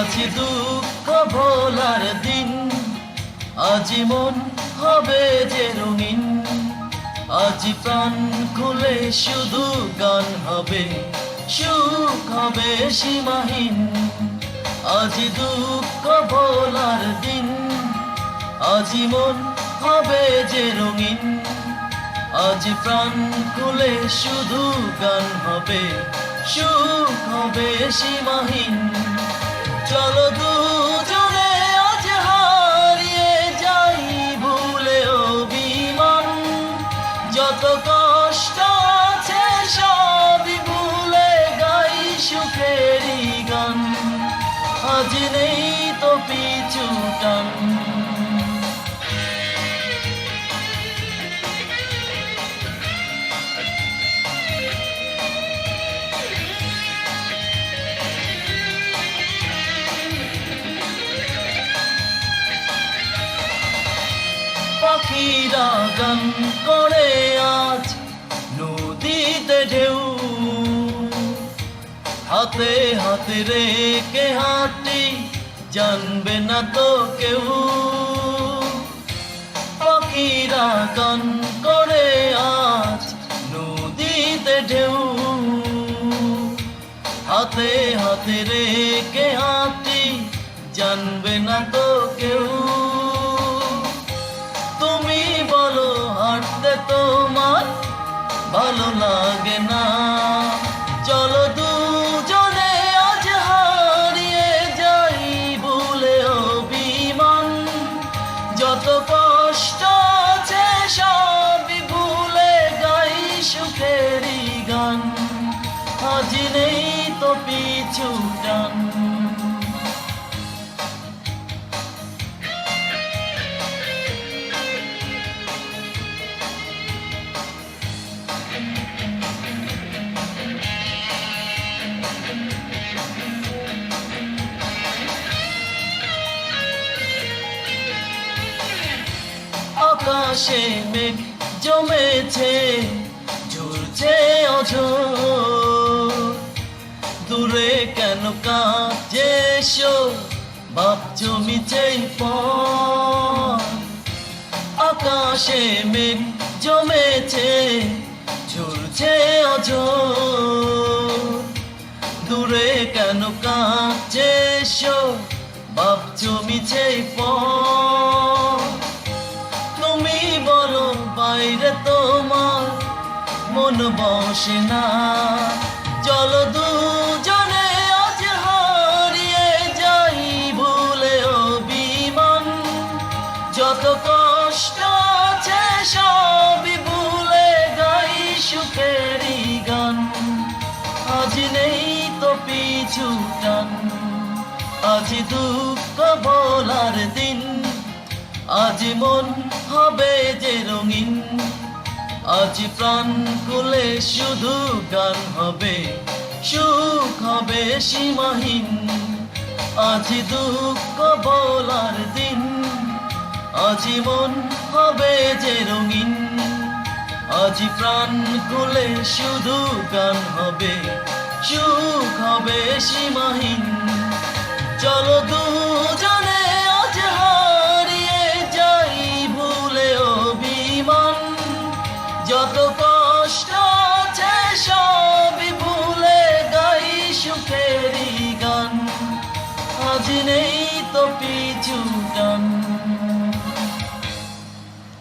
আজ দুঃখ ভোলার দিন, আজ মন হবে যে রঙিন, আজ প্রাণ খুলে শুধু গান হবে, সুখ হবে সীমাহীন। আজ দুঃখ ভোলার দিন, আজ মন হবে যে রঙিন, আজ প্রাণ খুলে শুধু গান হবে, সুখ হবে সীমাহীন। চলো দুজনে আজ হারিয়ে যাই ভুলে অভিমান, যত কষ্ট আছে সবই ভুলে গাই সুখেরই গান। আজ নেই তো পিছু টান, পাখিরা গান করে আজ নদীতে ঢেউ, হাতে হাতে রেখে হাঁটি জানবে না তো কেউ। পাখিরা গান করে আজ নদীতে ঢেউ, হাতে হাতে রেখে হাঁটি জানবে না তো কেউ। তুমি বলো হাঁটতে তোমার ভালো লাগে না, চলো দুজনে আজ হারিয়ে যাই ভুলে অভিমান, যত কষ্ট আছে সবই ভুলে গাই সুখেরই গান। আজ নেই তো পিছু টান, আকাশে মেঘ জমেছে ঝুলছে অঝোর, দূরে কেন কাঁদছে এসো ভাবছো মিছেই পর। আকাশে মেঘ জমেছে ঝুলছে অঝোর, দূরে কেন কাঁদছে এসো ভাবছো মিছেই পর। তুমি বলো বাইরে তোমার মন বসে না, চলো দুজনে আজ হারিয়ে যাই ভুলে অভিমান, যত কষ্ট আছে সবই ভুলে গাই সুখেরই গান। আজ নেই তো পিছু টান, আজ দুঃখ ভোলার দিন, আজ মন হবে যে রঙিন, আজ প্রাণ খুলে শুধু গান হবে, সুখ হবে সীমাহীন। আজ দুঃখ ভোলার দিন, আজ মন হবে যে রঙিন, আজ প্রাণ খুলে শুধু গান হবে, সুখ হবে সীমাহীন। চলো দুজনে আজ হারিয়ে যাই ভুলে অভিমান, যত কষ্ট আছে সবই ভুলে গাই সুখেরই গান। আজ নেই তো